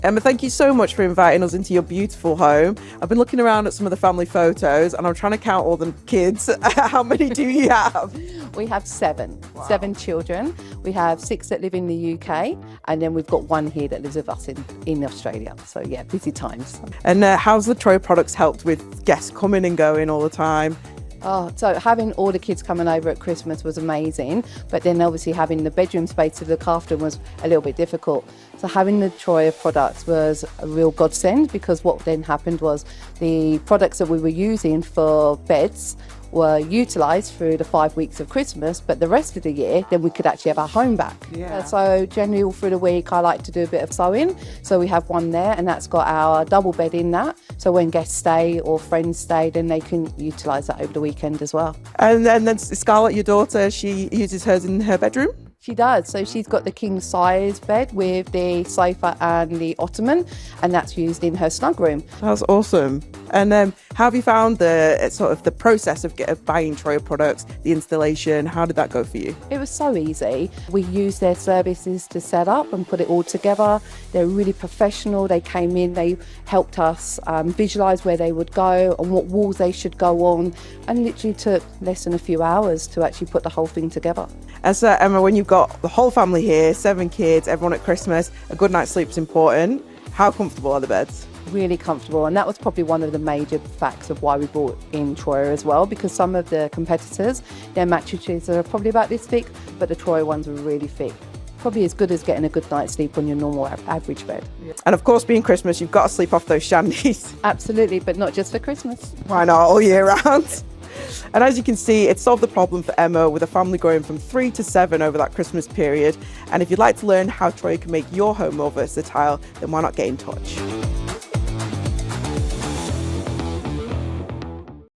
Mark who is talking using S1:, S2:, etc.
S1: Emma, thank you so much for inviting us into your beautiful home. I've been looking around at some of the family photos and I'm trying to count all the kids. How many do you have?
S2: We have seven.
S1: Wow.
S2: 7 children. We have 6 that live in the UK, and then we've got 1 here that lives with us in Australia. So yeah, busy times.
S1: And how's the Troy products helped with guests coming and going all the time?
S2: Oh, so having all the kids coming over at Christmas was amazing, but then obviously having the bedroom space to look after them was a little bit difficult. So having the Troy products was a real godsend, because what then happened was the products that we were using for beds were utilised through the 5 weeks of Christmas, but the rest of the year, then we could actually have our home back.
S1: Yeah.
S2: So generally all through the week, I like to do a bit of sewing. So we have one there, and that's got our double bed in that. So when guests stay or friends stay, then they can utilise that over the weekend as well.
S1: And then Scarlett, your daughter, she uses hers in her bedroom?
S2: She does. So she's got the king size bed with the sofa and the ottoman, and that's used in her snug room.
S1: That's awesome. And how have you found the process of buying Troy products, the installation? How did that go for you?
S2: It was so easy. We used their services to set up and put it all together. They're really professional. They came in, they helped us visualise where they would go and what walls they should go on, and literally took less than a few hours to actually put the whole thing together.
S1: And so, Emma, when you've got the whole family here, 7 kids, everyone at Christmas, a good night's sleep is important. How comfortable are the beds?
S2: Really comfortable, and that was probably one of the major facts of why we brought in Troy as well, because some of the competitors, their mattresses are probably about this thick, but the Troy ones were really thick. Probably as good as getting a good night's sleep on your normal average bed.
S1: And of course, being Christmas, you've got to sleep off those shandies.
S2: Absolutely, but not just for Christmas.
S1: Why not, all year round? And as you can see, it solved the problem for Emma, with a family growing from 3 to 7 over that Christmas period. And if you'd like to learn how Troy can make your home more versatile, then why not get in touch?